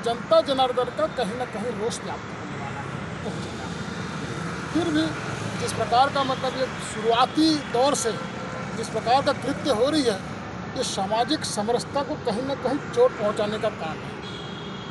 जनता जनार्दन का कहीं ना कहीं रोष व्याप्त होने वाला है उस जगह। फिर भी जिस प्रकार का मतलब ये शुरुआती दौर से जिस प्रकार का कृत्य हो रही है, ये सामाजिक समरसता को कहीं ना कहीं चोट पहुंचाने का काम है।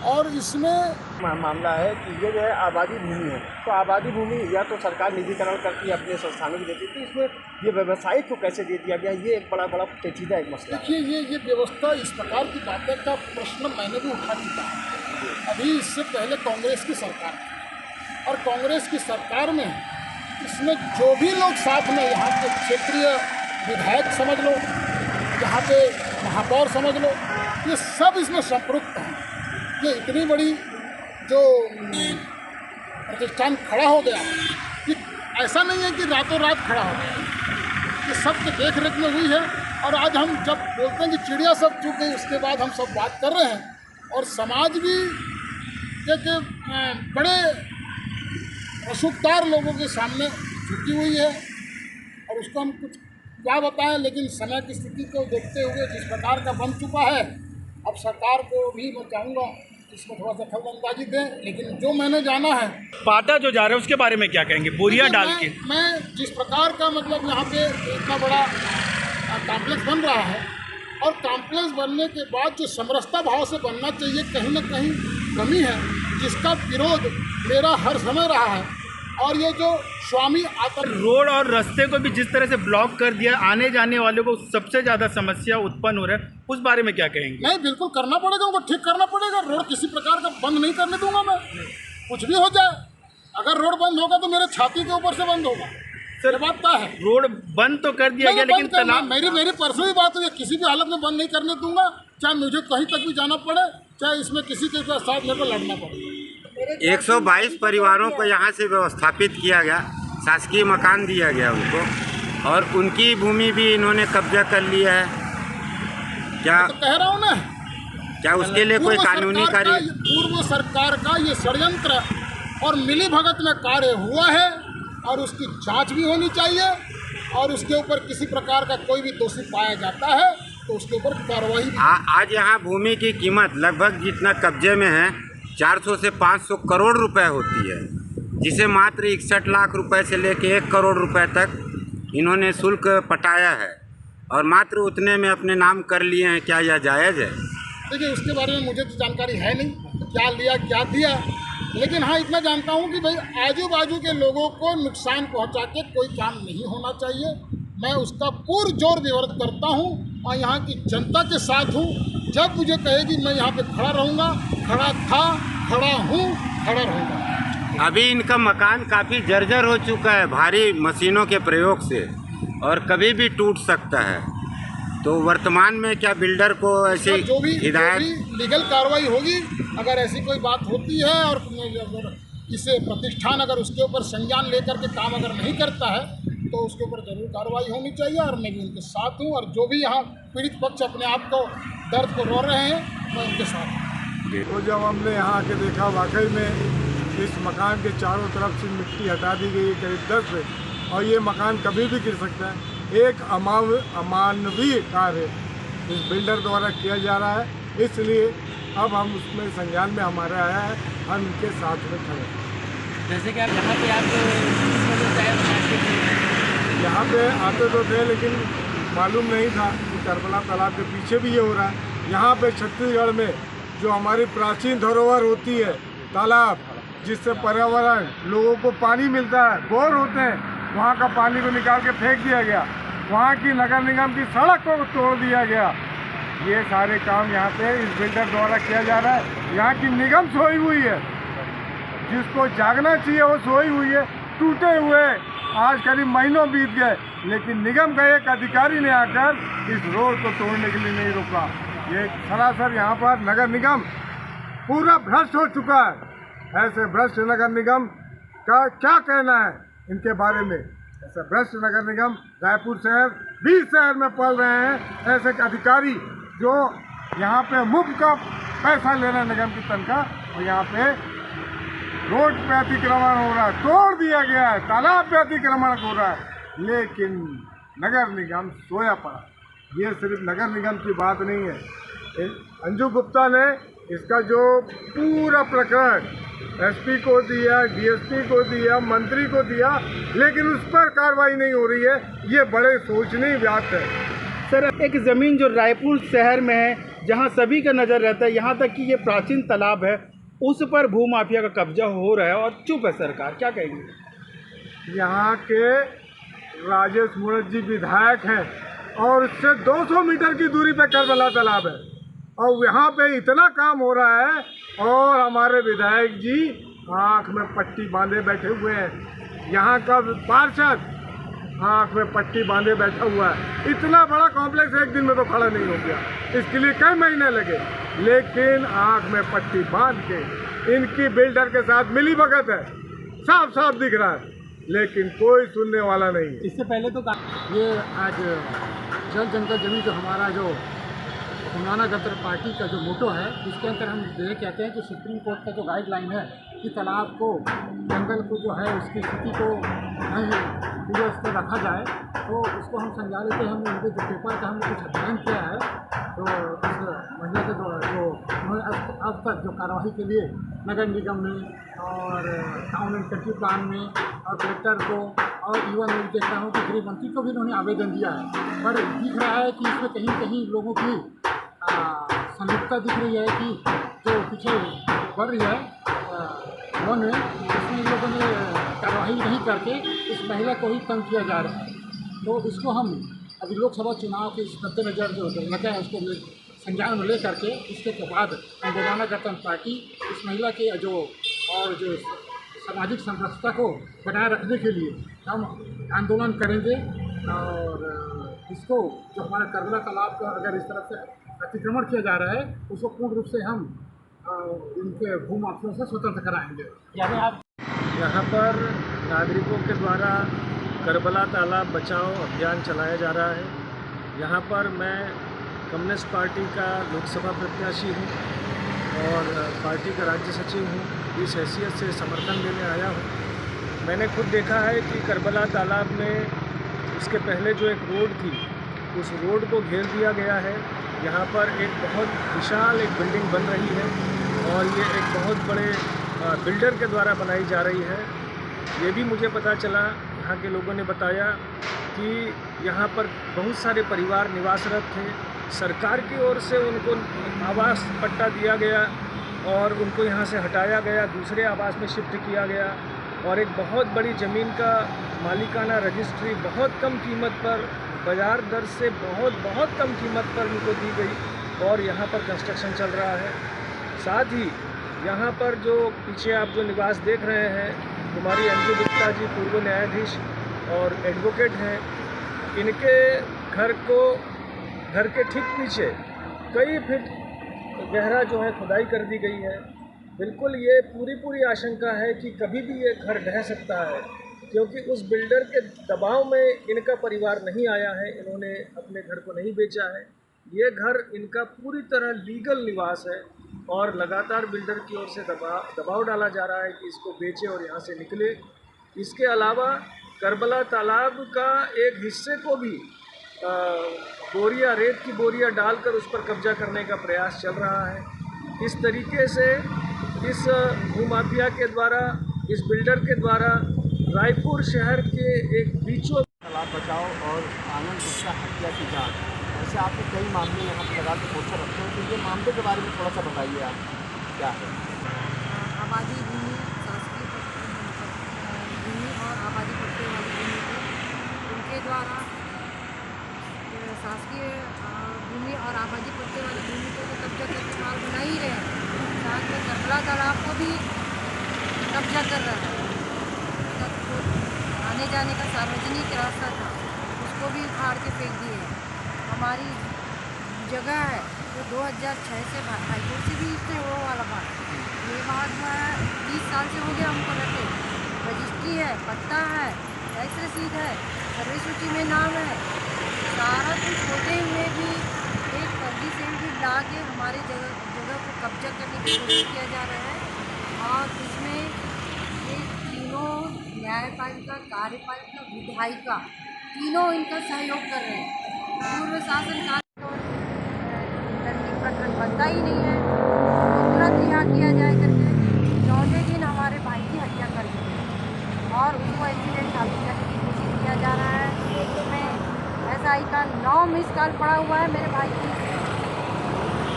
और इसमें मामला है कि ये जो है आबादी भूमि है, तो आबादी भूमि या तो सरकार निजीकरण करती है, अपने संस्थानों को देती है, तो इसमें ये व्यवसायिक को कैसे दे दिया गया, ये एक बड़ा पेचीदा एक मसला है। देखिए, ये व्यवस्था, इस प्रकार की बातें का प्रश्न मैंने भी उठा चुका है। अभी इससे पहले कांग्रेस की सरकार थी और कांग्रेस की सरकार में इसमें जो भी लोग साथ में, यहाँ के क्षेत्रीय विधायक समझ लो, यहाँ पे महापौर समझ लो, ये सब इसमें संपृक्त हैं। ये इतनी बड़ी जो प्रतिष्ठान खड़ा हो गया, ये ऐसा नहीं है कि रातों रात खड़ा हो गया, ये सब के देख रेख में हुई है। और आज हम जब बोलते हैं कि चिड़िया सब चुग गई, उसके बाद हम सब बात कर रहे हैं और समाज भी एक बड़े रसूखदार लोगों के सामने झुकी हुई है और उसको हम कुछ क्या बताएं। लेकिन समय की स्थिति को देखते हुए जिस प्रकार का बन चुका है, अब सरकार को भी मैं चाहूँगा इसमें थोड़ा सा दखलअंदाजी दें। लेकिन जो मैंने जाना है, पाटा जो जा रहा है उसके बारे में क्या कहेंगे, बोरिया डाल के? मैं जिस प्रकार का मतलब यहाँ पे इतना बड़ा कॉम्प्लेक्स बन रहा है और कॉम्प्लेक्स बनने के बाद जो समरसता भाव से बनना चाहिए, कहीं ना कहीं कमी है, जिसका विरोध मेरा हर समय रहा है। और ये जो स्वामी आतंक रोड और रास्ते को भी जिस तरह से ब्लॉक कर दिया, आने जाने वालों को सबसे ज़्यादा समस्या उत्पन्न हो रहा है, उस बारे में क्या कहेंगे? नहीं, बिल्कुल करना पड़ेगा, उनको ठीक करना पड़ेगा। रोड किसी प्रकार का बंद नहीं करने दूंगा मैं, कुछ भी हो जाए। अगर रोड बंद होगा तो मेरे छाती के ऊपर से बंद होगा, सर बात क्या है। रोड बंद तो कर दिया गया, लेकिन तनाव मेरी पर्सनली बात है, किसी भी हालत में बंद नहीं करने दूंगा, चाहे मुझे कहीं तक भी जाना पड़े, चाहे इसमें किसी के साथ मेरे को लड़ना पड़े। 122 परिवारों को यहाँ से व्यवस्थापित किया गया, शासकीय मकान दिया गया उनको, और उनकी भूमि भी इन्होंने कब्जा कर लिया है। क्या तो कह रहा हूँ ना, क्या उसके लिए कोई कानूनी कार्य? पूर्व सरकार का ये षड्यंत्र और मिलीभगत में कार्य हुआ है और उसकी जांच भी होनी चाहिए। और उसके ऊपर किसी प्रकार का कोई भी दोषी पाया जाता है तो उसके ऊपर कार्रवाई। आज यहाँ भूमि की कीमत लगभग जितना कब्जे में है 400 से 500 करोड़ रुपए होती है, जिसे मात्र 61 लाख रुपए से लेकर 1 करोड़ रुपए तक इन्होंने शुल्क पटाया है और मात्र उतने में अपने नाम कर लिए हैं। क्या यह जायज़ है? देखिए, उसके बारे में मुझे तो जानकारी है नहीं, क्या लिया क्या दिया। लेकिन हाँ, इतना जानता हूँ कि भाई आजू बाजू के लोगों को नुकसान पहुँचा के कोई काम नहीं होना चाहिए। मैं उसका पुरजोर विरोध करता हूँ और यहाँ की जनता के साथ हूँ। जब मुझे कहेगी मैं यहाँ पे खड़ा रहूँगा, खड़ा था, खड़ा हूँ, खड़ा रहूँगा। अभी इनका मकान काफ़ी जर्जर हो चुका है भारी मशीनों के प्रयोग से और कभी भी टूट सकता है। तो वर्तमान में क्या बिल्डर को ऐसी हिदायत, लीगल कार्रवाई होगी अगर ऐसी कोई बात होती है और इसे प्रतिष्ठान अगर उसके ऊपर संज्ञान लेकर के काम अगर नहीं करता है तो उसके ऊपर जरूर कार्रवाई होनी चाहिए। और मैं भी उनके साथ हूँ और जो भी यहाँ पीड़ित पक्ष अपने आप को दर्द को रो रहे हैं, मैं उनके साथ हूँ। तो जब हमने यहाँ आके देखा, वाकई में इस मकान के चारों तरफ से मिट्टी हटा दी गई करीब 10 फीट, और ये मकान कभी भी गिर सकता है। एक अमानवीय कार्य इस बिल्डर द्वारा किया जा रहा है, इसलिए अब हम उसमें संज्ञान में हमारे आया है, हम इनके साथ में खड़े हैं। जैसे कि आप यहाँ पे यहाँ पे आते तो थे, लेकिन मालूम नहीं था कि करबला तालाब के पीछे भी ये हो रहा है। यहाँ पे छत्तीसगढ़ में जो हमारी प्राचीन धरोहर होती है, तालाब, जिससे पर्यावरण, लोगों को पानी मिलता है, बोर होते हैं, वहाँ का पानी को निकाल के फेंक दिया गया। वहाँ की नगर निगम की सड़क को तोड़ दिया गया। ये सारे काम यहाँ पे इस बिल्डर द्वारा किया जा रहा है। यहाँ की निगम सोई हुई है, जिसको जागना चाहिए वो सोई हुई है। टूटे हुए आज करीब महीनों बीत गए, लेकिन निगम का एक अधिकारी ने आकर इस रोड को तोड़ने के लिए नहीं रोका। ये सरासर यहाँ पर नगर निगम पूरा भ्रष्ट हो चुका है। ऐसे भ्रष्ट नगर निगम का क्या कहना है इनके बारे में? ऐसे भ्रष्ट नगर निगम रायपुर शहर 20 शहर में पल रहे हैं। ऐसे अधिकारी जो यहाँ पे मुफ्त का पैसा ले रहे हैं निगम की तनख्वाह, और यहाँ पे रोड पे अतिक्रमण हो रहा है, तोड़ दिया गया है, तालाब पे अतिक्रमण हो रहा है, लेकिन नगर निगम सोया पड़ा। ये सिर्फ नगर निगम की बात नहीं है। अंजू गुप्ता ने इसका जो पूरा प्रकरण एसपी को दिया, डीएसपी को दिया, मंत्री को दिया, लेकिन उस पर कार्रवाई नहीं हो रही है, ये बड़े सोचनीय बात है। सर, एक ज़मीन जो रायपुर शहर में है, जहां सभी का नज़र रहता है, यहाँ तक कि ये प्राचीन तालाब है, उस पर भूमाफिया का कब्जा हो रहा है और चुप है सरकार, क्या कहेंगे? यहाँ के राजेश मूणत जी विधायक हैं और उससे 200 मीटर की दूरी पे करबला तालाब है और यहाँ पे इतना काम हो रहा है और हमारे विधायक जी आँख में पट्टी बांधे बैठे हुए हैं। यहाँ का पार्षद आँख में पट्टी बांधे बैठा हुआ है। इतना बड़ा कॉम्प्लेक्स एक दिन में तो खड़ा नहीं हो गया, इसके लिए कई महीने लगे, लेकिन आँख में पट्टी बांध के इनकी बिल्डर के साथ मिली भगत है, साफ साफ दिख रहा है, लेकिन कोई सुनने वाला नहीं है। इससे पहले तो ये आज जल जंगल जमीन जो हमारा जो तेलंगाना गणतंत्र पार्टी का जो मोटो है, इसके अंदर हम ये कहते हैं कि सुप्रीम कोर्ट का जो गाइडलाइन है कि तालाब को, जंगल को जो है उसकी स्थिति को नहीं पूरे उस पर रखा जाए, तो उसको हम समझा लेते हैं। हमने उनके जो पेपर का हमने कुछ अध्ययन किया है, तो इस महीने के जो उन्होंने अब तक जो कार्रवाई के लिए नगर निगम में और टाउन एंड कंट्री प्लान में और कलेक्टर को और इवन मैं देखता हूँ कि गृह मंत्री को भी उन्होंने आवेदन दिया है, पर दिख रहा है कि इसमें कहीं कहीं लोगों की संलिप्तता दिख रही है कि जो पीछे बढ़ रही है उन्होंने इसमें लोगों ने कार्रवाई नहीं करके इस महिला को ही तंग किया जा रहा है। तो इसको हम अभी लोकसभा चुनाव के इस मद्देनजर जो लगा है उसको संज्ञान में ले करके इसके बाद तेलंगाना गणतंत्र पार्टी इस महिला के जो और जो सामाजिक समरसता को बनाए रखने के लिए हम आंदोलन करेंगे और इसको जो हमारा करबला तालाब का अगर इस तरह से अतिक्रमण किया जा रहा है उसको पूर्ण रूप से हम इनके भूमाफियों से स्वतंत्र कराएंगे। यानी आप यहाँ पर नागरिकों के द्वारा करबला तालाब बचाओ अभियान चलाया जा रहा है। यहाँ पर मैं कम्युनिस्ट पार्टी का लोकसभा प्रत्याशी हूँ और पार्टी का राज्य सचिव हूँ। इस हैसियत से समर्थन देने आया हूँ। मैंने खुद देखा है कि करबला तालाब में इसके पहले जो एक रोड थी, उस रोड को घेर दिया गया है। यहाँ पर एक बहुत विशाल एक बिल्डिंग बन रही है और ये एक बहुत बड़े बिल्डर के द्वारा बनाई जा रही है। ये भी मुझे पता चला, यहाँ के लोगों ने बताया कि यहाँ पर बहुत सारे परिवार निवासरत थे। सरकार की ओर से उनको आवास पट्टा दिया गया और उनको यहाँ से हटाया गया, दूसरे आवास में शिफ्ट किया गया और एक बहुत बड़ी ज़मीन का मालिकाना रजिस्ट्री बहुत कम कीमत पर, बाज़ार दर से बहुत कम कीमत पर उनको दी गई और यहाँ पर कंस्ट्रक्शन चल रहा है। साथ ही यहाँ पर जो पीछे आप जो निवास देख रहे हैं, कुमारी अंजू गुप्ता जी पूर्व न्यायाधीश और एडवोकेट हैं, इनके घर के ठीक पीछे कई फीट गहरा जो है खुदाई कर दी गई है। बिल्कुल ये पूरी आशंका है कि कभी भी ये घर ढह सकता है, क्योंकि उस बिल्डर के दबाव में इनका परिवार नहीं आया है, इन्होंने अपने घर को नहीं बेचा है। ये घर इनका पूरी तरह लीगल निवास है और लगातार बिल्डर की ओर से दबाव डाला जा रहा है कि इसको बेचे और यहाँ से निकले। इसके अलावा करबला तालाब का एक हिस्से को भी बोरिया, रेत की बोरिया डालकर उस पर कब्जा करने का प्रयास चल रहा है। इस तरीके से इस भूमाफिया के द्वारा, इस बिल्डर के द्वारा रायपुर शहर के एक बीचों तालाब बचाओ और आनंद गुप्ता हत्या की जांच, ऐसे आपके कई मामले यहाँ पर लगा के पोस्टर रखते हैं, तो ये मामले के बारे में थोड़ा सा बताइए आप, क्या है? आबादी भूमि, शासकीय भूमि और आबादी पट्टे वाली भूमि को उनके द्वारा शासकीय भूमि और आबादी पट्टे वाली भूमि को तो कब्जा करके माल बना ही रहे हैं, साथ में करबला तालाब को भी कब्जा कर रहा है। आने जाने का सार्वजनिक रास्ता था, उसको भी उखाड़ के फेंक दिए। हमारी जगह है जो 2006 से हाईकोर्ट से भी इससे वो वाला बात, ये बात जो है 20 साल से हो गया हमको रखे। रजिस्ट्री है, पट्टा है, टैक्स रसीद है, सर्वे सूची में नाम है, सारा कुछ होते हुए भी एक फर्जी सर्टिफिकेट ला के हमारे जगह को कब्जा करने की कोशिश किया जा रहा है। और इसमें ये तीनों न्यायपालिका, कार्यपालिका, विधायिका तीनों इनका सहयोग कर रहे हैं। पूर्व शासन काल प्रकरण बनता ही नहीं है। किया जाए करके 14 दिन हमारे भाई की हत्या कर दी और उसको एक्सीडेंट साबित करने की कोशिश किया जा रहा है। उसमें SI का 9 मिस कॉल पड़ा हुआ है मेरे भाई की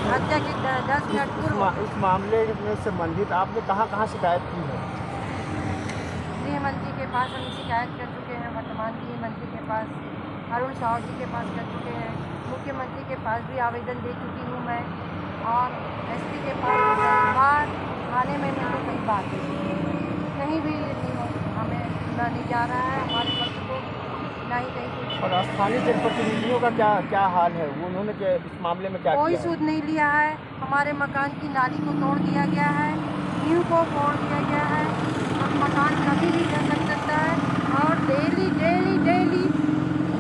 हत्या के 10 मिनट पूर्व। इस मामले में संबंधित आपने कहाँ शिकायत की है? गृह मंत्री के पास हम शिकायत कर चुके हैं, वर्तमान गृह मंत्री के पास, अरुण साहू जी के पास कर चुके हैं, मुख्यमंत्री के पास भी आवेदन दे चुकी हूँ मैं और SP के पास भी कई बार थाने में मैं तो कई बार कहीं भी हमें सुना नहीं जा रहा है हमारे पक्ष को, ना ही कहीं कुछ। और स्थानीय जनप्रतिनिधियों का क्या हाल है? वो उन्होंने इस मामले में क्या कोई किया? सूद नहीं लिया है। हमारे मकान की नाली को तोड़ दिया गया है, नींव को फोड़ दिया गया है और मकान कभी भी ढह सकता है और डेली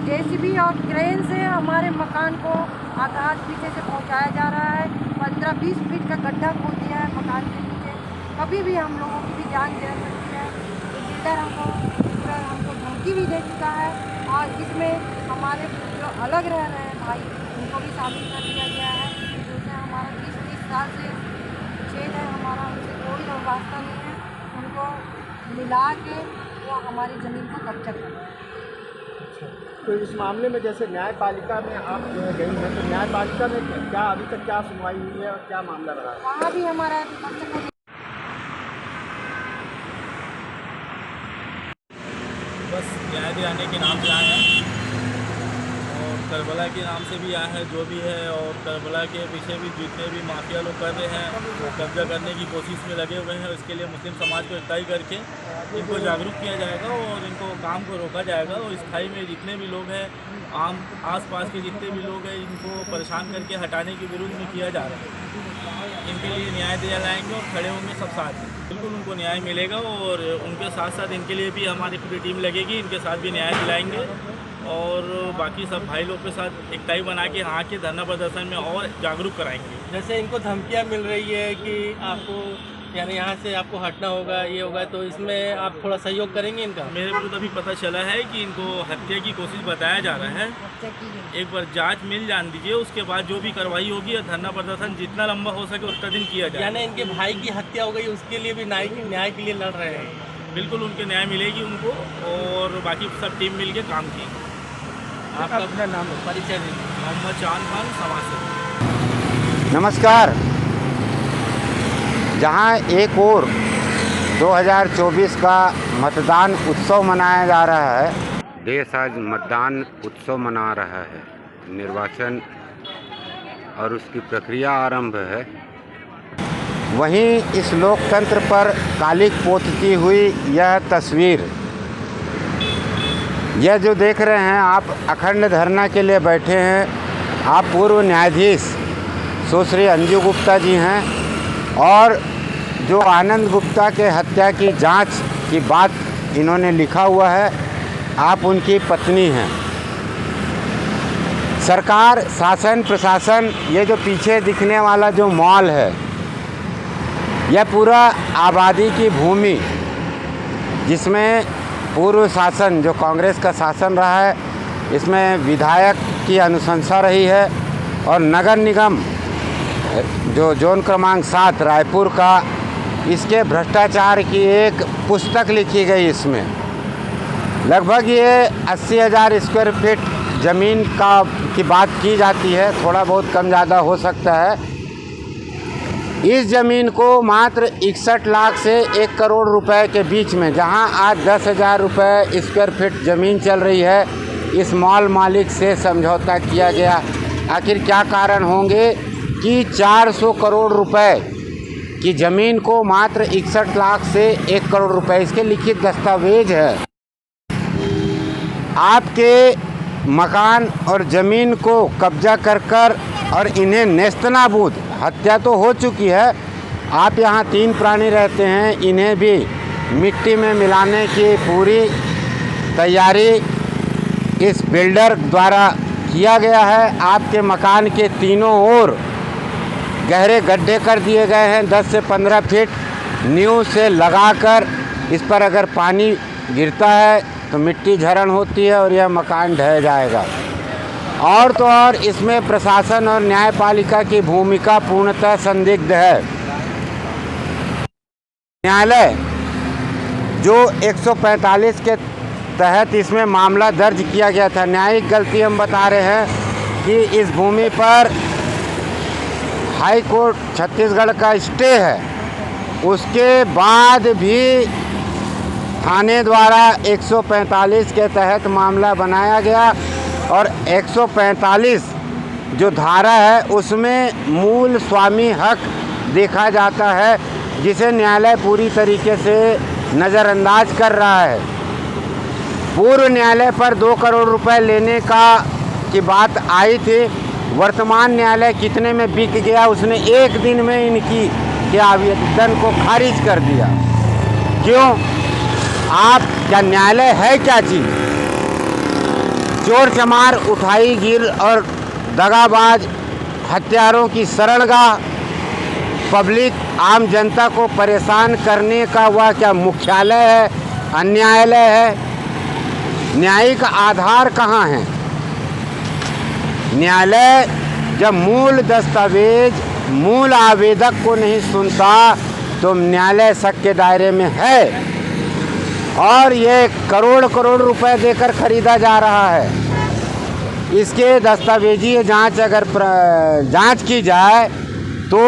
JCB और क्रेन से हमारे मकान को आकाश पीछे से पहुंचाया जा रहा है। 15-20 फीट का गड्ढा खोद दिया है मकान के नीचे, कभी भी हम लोगों की भी जान जा सकती है। तो बिल्डर हमको धमकी भी दे चुका है और इसमें हमारे जो अलग रह रहे हैं भाई उनको भी शामिल कर दिया गया है। जैसे हमारा 20-30 साल से छेद है, हमारा उनसे कोई वास्ता नहीं है, उनको मिला के वो हमारी ज़मीन को कब्जा कर रहे हैं। तो इस मामले में जैसे न्यायपालिका में आप गई हैं, तो न्यायपालिका में क्या अभी तक क्या सुनवाई हुई है और क्या मामला रहा है? वहाँ भी हमारा पक्ष को बस न्याय दिलाने के नाम से आए हैं और करबला के नाम से भी आए हैं जो भी है, और करबला के पीछे भी जितने भी माफिया लोग कर रहे हैं वो कब्जा करने की कोशिश में लगे हुए हैं। इसके लिए मुस्लिम समाज को इकट्ठा करके इनको जागरूक किया जाएगा और इनको काम को रोका जाएगा और स्थाई में जितने भी लोग हैं आस-पास के जितने भी लोग हैं इनको परेशान करके हटाने के विरुद्ध में किया जा रहा है। इनके लिए न्याय दिलाएंगे और खड़े होंगे सब साथ में, बिल्कुल उनको न्याय मिलेगा और उनके साथ साथ इनके लिए भी हमारी पूरी टीम लगेगी, इनके साथ भी न्याय दिलाएंगे और बाकी सब भाई लोग के साथ एकताई बना के यहाँ के धरना प्रदर्शन में और जागरूक कराएंगे। जैसे इनको धमकियाँ मिल रही है कि आपको यानी यहाँ से आपको हटना होगा, ये होगा, तो इसमें आप थोड़ा सहयोग करेंगे इनका? मेरे को तो अभी पता चला है कि इनको हत्या की कोशिश बताया जा रहा है। एक बार जांच मिल जान दीजिए, उसके बाद जो भी कार्रवाई होगी धरना प्रदर्शन जितना लंबा हो सके उतना दिन किया जाए। यानी इनके भाई की हत्या हो गई उसके लिए भी न्याय के लिए लड़ रहे हैं? बिल्कुल उनके न्याय मिलेगी उनको और बाकी सब टीम मिल के काम की। आपका अपना नाम परिचय दीजिए। मोहम्मद चांद खान समाज। नमस्कार। जहां एक और 2024 का मतदान उत्सव मनाया जा रहा है, देश आज मतदान उत्सव मना रहा है। निर्वाचन और उसकी प्रक्रिया आरंभ है। वहीं इस लोकतंत्र पर कालिक पोतती हुई यह तस्वीर, यह जो देख रहे हैं आप, अखंड धरना के लिए बैठे हैं। आप पूर्व न्यायाधीश सुश्री अंजू गुप्ता जी हैं और जो आनंद गुप्ता के हत्या की जांच की बात इन्होंने लिखा हुआ है, आप उनकी पत्नी हैं। सरकार, शासन, प्रशासन, ये जो पीछे दिखने वाला जो मॉल है, यह पूरा आबादी की भूमि, जिसमें पूर्व शासन जो कांग्रेस का शासन रहा है, इसमें विधायक की अनुशंसा रही है और नगर निगम जो जोन क्रमांक 7 रायपुर का, इसके भ्रष्टाचार की एक पुस्तक लिखी गई। इसमें लगभग ये 80,000 स्क्वायर फीट ज़मीन की बात की जाती है, थोड़ा बहुत कम ज़्यादा हो सकता है। इस ज़मीन को मात्र 61 लाख से 1 करोड़ रुपए के बीच में, जहां आज 10,000 रुपये स्क्वायर फीट ज़मीन चल रही है, इस मॉल मालिक से समझौता किया गया। आखिर क्या कारण होंगे कि 400 करोड़ रुपए की ज़मीन को मात्र 61 लाख से 1 करोड़ रुपए, इसके लिखित दस्तावेज है। आपके मकान और ज़मीन को कब्जा कर और इन्हें नेस्तनाबूद, हत्या तो हो चुकी है। आप यहाँ 3 प्राणी रहते हैं, इन्हें भी मिट्टी में मिलाने की पूरी तैयारी इस बिल्डर द्वारा किया गया है। आपके मकान के तीनों ओर गहरे गड्ढे कर दिए गए हैं, 10 से 15 फीट नींव से लगाकर। इस पर अगर पानी गिरता है तो मिट्टी झरण होती है और यह मकान ढह जाएगा। और तो और इसमें प्रशासन और न्यायपालिका की भूमिका पूर्णतः संदिग्ध है। न्यायालय जो 145 के तहत इसमें मामला दर्ज किया गया था, न्यायिक गलती हम बता रहे हैं कि इस भूमि पर हाई कोर्ट छत्तीसगढ़ का स्टे है, उसके बाद भी थाने द्वारा 145 के तहत मामला बनाया गया और 145 जो धारा है उसमें मूल स्वामी हक देखा जाता है, जिसे न्यायालय पूरी तरीके से नज़रअंदाज कर रहा है। पूर्व न्यायालय पर 2 करोड़ रुपए लेने की बात आई थी, वर्तमान न्यायालय कितने में बिक गया, उसने एक दिन में इनकी के आवेदन को खारिज कर दिया। क्यों? आप क्या न्यायालय है क्या चीज़? चोर चमार, उठाई गिर और दगाबाज हत्यारों की शरणगाह, पब्लिक आम जनता को परेशान करने का वह क्या मुख्यालय है, अन्यायालय है? न्यायिक आधार कहाँ है? न्यायालय जब मूल दस्तावेज मूल आवेदक को नहीं सुनता तो न्यायालय शक के दायरे में है, और ये करोड़ करोड़ रुपए देकर खरीदा जा रहा है। इसके दस्तावेजी जांच अगर जांच की जाए तो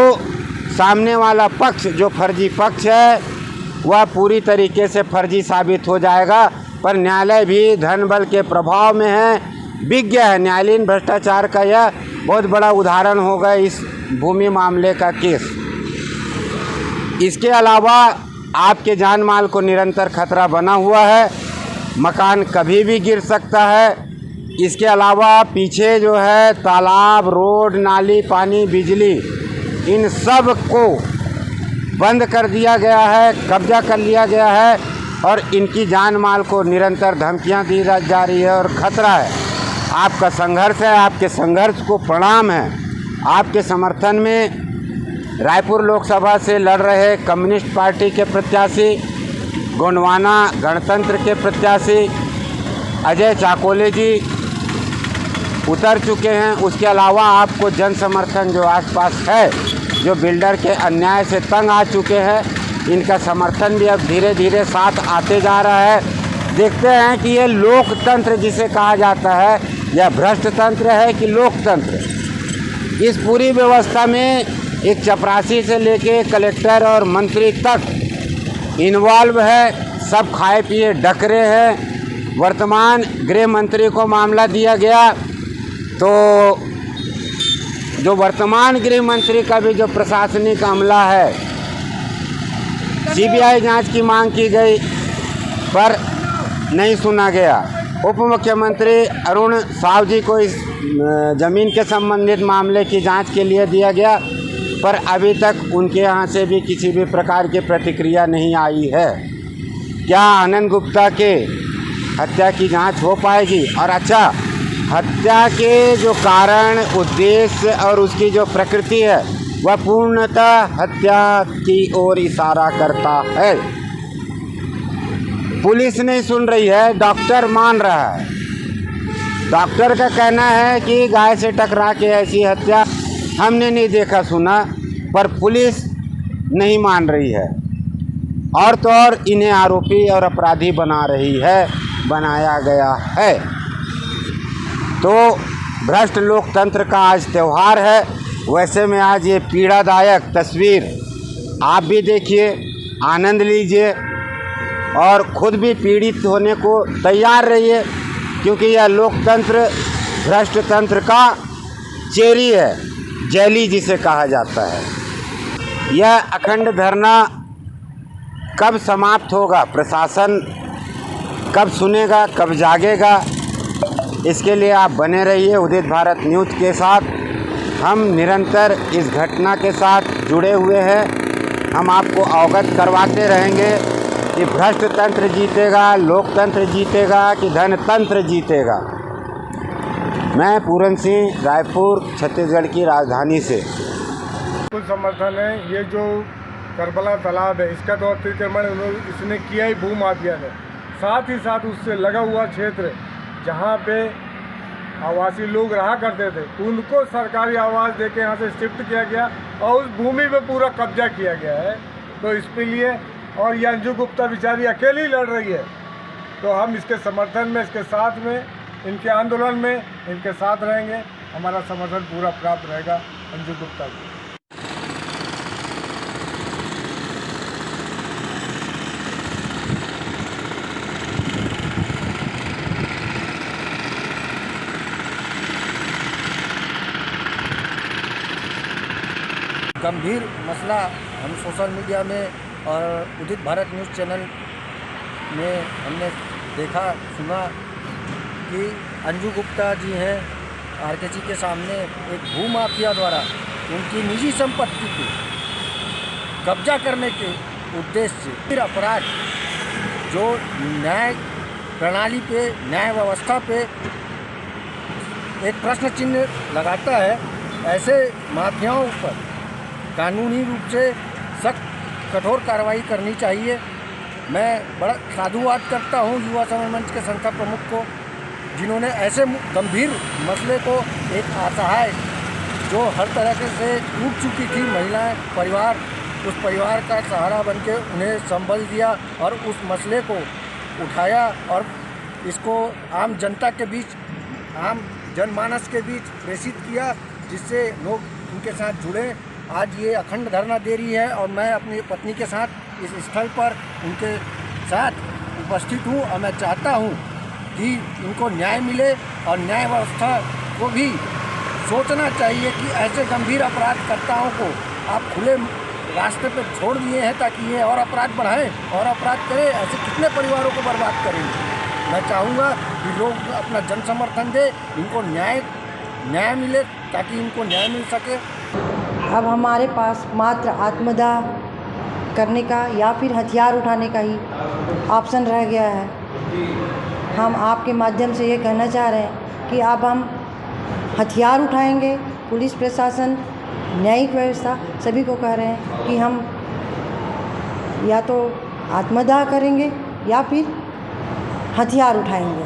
सामने वाला पक्ष जो फर्जी पक्ष है वह पूरी तरीके से फर्जी साबित हो जाएगा। पर न्यायालय भी धन बल के प्रभाव में है, बिक गया है। न्यायालयीन भ्रष्टाचार का यह बहुत बड़ा उदाहरण होगा इस भूमि मामले का केस। इसके अलावा आपके जान माल को निरंतर खतरा बना हुआ है, मकान कभी भी गिर सकता है। इसके अलावा पीछे जो है तालाब, रोड, नाली, पानी, बिजली, इन सब को बंद कर दिया गया है, कब्जा कर लिया गया है और इनकी जान माल को निरंतर धमकियां दी जा रही है और खतरा है। आपका संघर्ष है, आपके संघर्ष को प्रणाम है। आपके समर्थन में रायपुर लोकसभा से लड़ रहे कम्युनिस्ट पार्टी के प्रत्याशी, गोंडवाना गणतंत्र के प्रत्याशी अजय चाकोले जी उतर चुके हैं। उसके अलावा आपको जन समर्थन जो आसपास है, जो बिल्डर के अन्याय से तंग आ चुके हैं, इनका समर्थन भी अब धीरे धीरे साथ आते जा रहा है। देखते हैं कि ये लोकतंत्र जिसे कहा जाता है या भ्रष्ट तंत्र है कि लोकतंत्र। इस पूरी व्यवस्था में एक चपरासी से लेके कलेक्टर और मंत्री तक इन्वॉल्व है, सब खाए पिए डकरे हैं। वर्तमान गृह मंत्री को मामला दिया गया तो जो वर्तमान गृह मंत्री का भी जो प्रशासनिक अमला है, सीबीआई जांच की मांग की गई पर नहीं सुना गया। उप मुख्यमंत्री अरुण साव जी को इस ज़मीन के संबंधित मामले की जांच के लिए दिया गया पर अभी तक उनके यहाँ से भी किसी भी प्रकार की प्रतिक्रिया नहीं आई है। क्या आनंद गुप्ता के हत्या की जांच हो पाएगी? और अच्छा, हत्या के जो कारण, उद्देश्य और उसकी जो प्रकृति है वह पूर्णतः हत्या की ओर इशारा करता है। पुलिस नहीं सुन रही है, डॉक्टर मान रहा है। डॉक्टर का कहना है कि गाय से टकरा के ऐसी हत्या हमने नहीं देखा सुना, पर पुलिस नहीं मान रही है और तो और इन्हें आरोपी और अपराधी बना रही है, बनाया गया है। तो भ्रष्ट लोकतंत्र का आज त्यौहार है। वैसे में आज ये पीड़ादायक तस्वीर आप भी देखिए, आनंद लीजिए और खुद भी पीड़ित होने को तैयार रहिए, क्योंकि यह लोकतंत्र भ्रष्ट तंत्र का चेरी है, जैली जिसे कहा जाता है। यह अखंड धरना कब समाप्त होगा, प्रशासन कब सुनेगा, कब जागेगा, इसके लिए आप बने रहिए उदित भारत न्यूज़ के साथ। हम निरंतर इस घटना के साथ जुड़े हुए हैं। हम आपको अवगत करवाते रहेंगे कि भ्रष्ट तंत्र जीतेगा, लोकतंत्र जीतेगा कि धनतंत्र जीतेगा। मैं पूरन सिंह, रायपुर, छत्तीसगढ़ की राजधानी से। कुछ समर्थन है। ये जो करबला तालाब है इसका तो अतिक्रमण इसने किया ही भूमाफिया ने, साथ ही साथ उससे लगा हुआ क्षेत्र जहाँ पे आवासी लोग रहा करते थे उनको सरकारी आवास देके यहाँ से शिफ्ट किया गया और उस भूमि पे पूरा कब्जा किया गया है। तो इसके लिए और ये अंजू गुप्ता बेचारी अकेली लड़ रही है। तो हम इसके समर्थन में, इसके साथ में, इनके आंदोलन में इनके साथ रहेंगे। हमारा समर्थन पूरा प्राप्त रहेगा अंजू गुप्ता को। गंभीर मसला हम सोशल मीडिया में और उदित भारत न्यूज़ चैनल में हमने देखा सुना कि अंजू गुप्ता जी हैं आरकेसी के सामने एक भूमाफिया द्वारा उनकी निजी संपत्ति को कब्जा करने के उद्देश्य से फिर अपराध जो न्याय प्रणाली पे, न्याय व्यवस्था पे एक प्रश्न चिन्ह लगाता है, ऐसे माफियाओं पर कानूनी रूप से सख्त कठोर कार्रवाई करनी चाहिए। मैं बड़ा साधुवाद करता हूं युवा समय मंच के संस्था प्रमुख को, जिन्होंने ऐसे गंभीर मसले को एक असहाय जो हर तरह से टूट चुकी थी महिलाएं, परिवार, उस परिवार का सहारा बनके उन्हें संभल दिया और उस मसले को उठाया और इसको आम जनता के बीच, आम जनमानस के बीच प्रेषित किया, जिससे लोग उनके साथ जुड़े। आज ये अखंड धरना दे रही है और मैं अपनी पत्नी के साथ इस स्थल पर उनके साथ उपस्थित हूँ और मैं चाहता हूँ कि इनको न्याय मिले और न्याय व्यवस्था को भी सोचना चाहिए कि ऐसे गंभीर अपराधकर्ताओं को आप खुले रास्ते पर छोड़ दिए हैं ताकि ये और अपराध बढ़ाएं और अपराध करें। ऐसे कितने परिवारों को बर्बाद करेंगे। मैं चाहूँगा कि लोग अपना जन समर्थन दें, इनको न्याय मिले ताकि इनको न्याय मिल सके। अब हमारे पास मात्र आत्मदाह करने का या फिर हथियार उठाने का ही ऑप्शन रह गया है। हम आपके माध्यम से ये कहना चाह रहे हैं कि अब हम हथियार उठाएंगे। पुलिस प्रशासन, न्यायिक व्यवस्था सभी को कह रहे हैं कि हम या तो आत्मदाह करेंगे या फिर हथियार उठाएंगे।